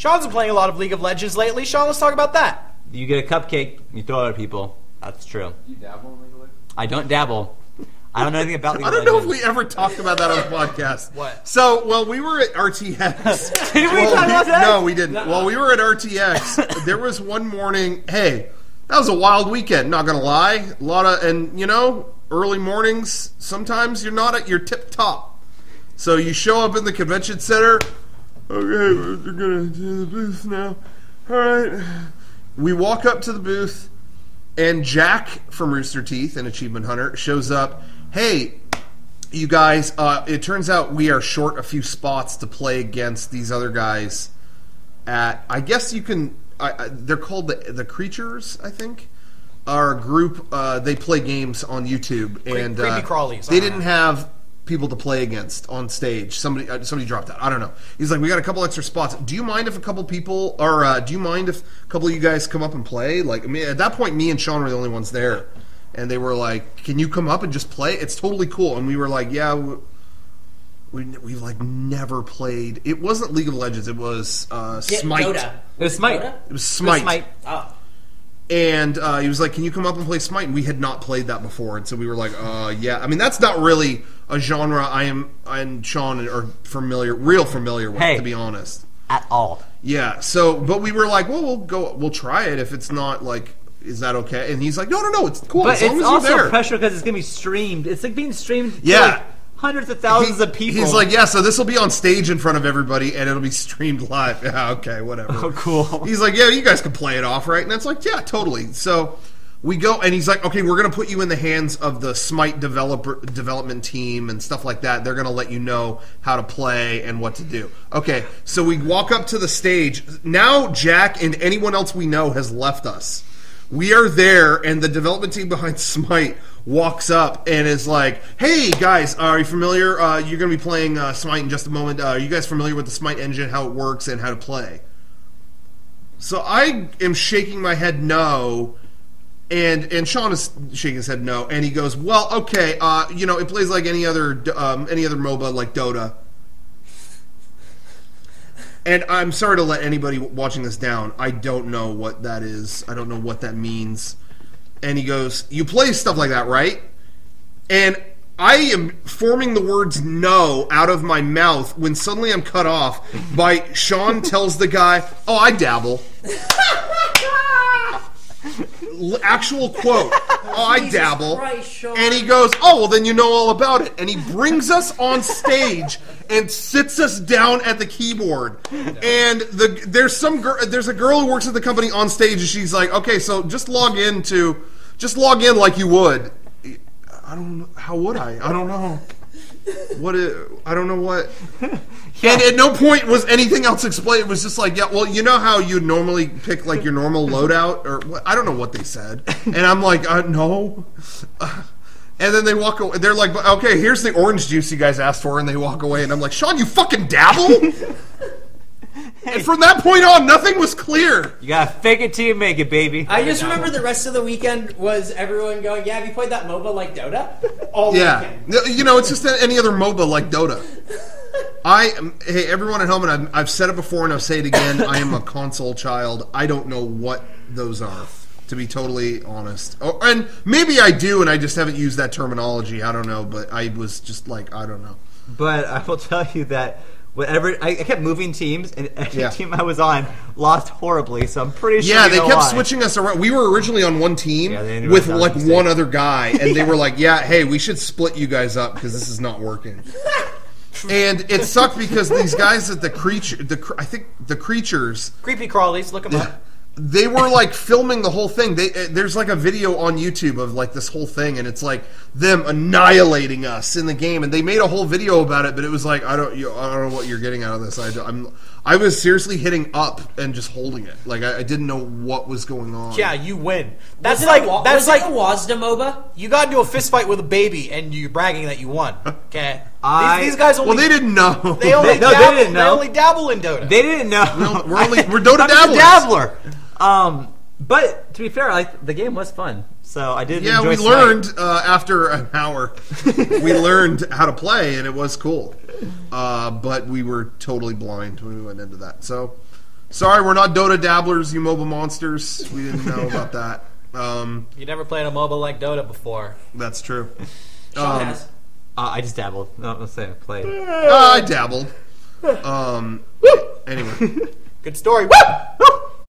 Shawn's been playing a lot of League of Legends lately. Shawn, let's talk about that. You get a cupcake, you throw it at people. That's true. You dabble in League of Legends? I don't dabble. I don't know anything about League of I don't know if Legends. we ever talked about that on the podcast. What? So, well, we were at RTX. Did we talk about that? No, we didn't. Well, we were at RTX. There was one morning, hey, that was a wild weekend, not going to lie. A lot of, and you know, early mornings, sometimes you're not at your tip top. So you show up in the convention center. Okay, we're going to do the booth now. All right. We walk up to the booth, and Jack from Rooster Teeth, an achievement hunter, shows up. Hey, you guys, it turns out we are short a few spots to play against these other guys at, I guess you can, they're called the Creatures, I think, are a group, they play games on YouTube. And Creepy Crawlies. They didn't have people to play against on stage. Somebody dropped out. I don't know. He's like, we got a couple extra spots. Do you mind if a couple people, or do you mind if a couple of you guys come up and play? Like, I mean, at that point, me and Shawn were the only ones there, and they were like, can you come up and just play? It's totally cool. And we were like, yeah, we like never played. It wasn't League of Legends. It was Smite. Dota. It was Smite. It was Smite. Oh. And he was like, can you come up and play Smite? And we had not played that before. And so we were like, yeah. I mean, that's not really a genre I and Shawn are real familiar with, to be honest. At all. Yeah. So, but we were like, well, we'll try it if it's not like, is that okay? And he's like, no, it's cool. But as long it's as you're also there. pressure because it's going to be streamed. It's like being streamed to Yeah. like hundreds of thousands of people. He's like, yeah, so this will be on stage in front of everybody, and it'll be streamed live. Yeah, okay, whatever. Oh, cool. He's like, yeah, you guys can play it off, right? And it's like, yeah, totally. So we go, and he's like, okay, we're going to put you in the hands of the Smite development team and stuff like that. They're going to let you know how to play and what to do. Okay, so we walk up to the stage. Now Jack and anyone else we know has left us. We are there, and the development team behind Smite walks up and is like, hey, guys, are you familiar? You're going to be playing Smite in just a moment. Are you guys familiar with the Smite engine, how it works, and how to play? So I am shaking my head no, and Shawn is shaking his head no, and he goes, well, okay, it plays like any other MOBA like Dota. And I'm sorry to let anybody watching this down. I don't know what that is. I don't know what that means. And he goes, you play stuff like that, right? And I am forming the words no out of my mouth when suddenly I'm cut off by Shawn tells the guy, oh, I dabble. Actual quote. Oh, I dabble. Christ, and he goes, oh, well, then you know all about it. And he brings us on stage and sits us down at the keyboard. And there's a girl who works at the company on stage, and she's like, okay, so just log in like you would. I don't know. How would I? I don't know. I don't know what. Yeah. And at no point was anything else explained. It was just like, yeah, well, you know how you normally pick like your normal loadout, or I don't know what they said. And I'm like, no. And then they walk away. They're like, okay, here's the orange juice you guys asked for, and they walk away. And I'm like, Shawn, you fucking dabble? And from that point on, nothing was clear. You gotta fake it till you make it, baby. I just remember the rest of the weekend was everyone going, yeah, have you played that MOBA like Dota? All weekend. You know, it's just any other MOBA like Dota. Hey, everyone at home, and I've said it before and I'll say it again, I am a console child. I don't know what those are, to be totally honest. And maybe I do, and I just haven't used that terminology. I don't know, but I was just like, I don't know. But I will tell you that I kept moving teams, and every team I was on lost horribly, so I'm pretty sure they kept switching us around. We were originally on one team with like one other guy, and they were like, yeah, hey, we should split you guys up because this is not working. And it sucked because these guys at the Creatures, Creepy Crawlies, look them up. They were like filming the whole thing. There's like a video on YouTube of like this whole thing, and it's like them annihilating us in the game. And they made a whole video about it, but it was like I don't know what you're getting out of this. I was seriously hitting up and just holding it. Like I didn't know what was going on. Yeah, you win. Was it a WASD MOBA? You got into a fist fight with a baby, and you're bragging that you won. Okay, these guys only. Well, they didn't know. They didn't know. They only dabble in Dota. They didn't know. No, we're Dota dabblers. Dabbler. But to be fair, the game was fun, so I did. Yeah, enjoy we learned after an hour. We learned how to play, and it was cool. But we were totally blind when we went into that. So, Sorry, we're not Dota dabblers, you mobile monsters. We didn't know about that. You never played a MOBA like Dota before. That's true. Shawn has. I just dabbled. No, let's say I played. I dabbled. Anyway. Good story. Woo!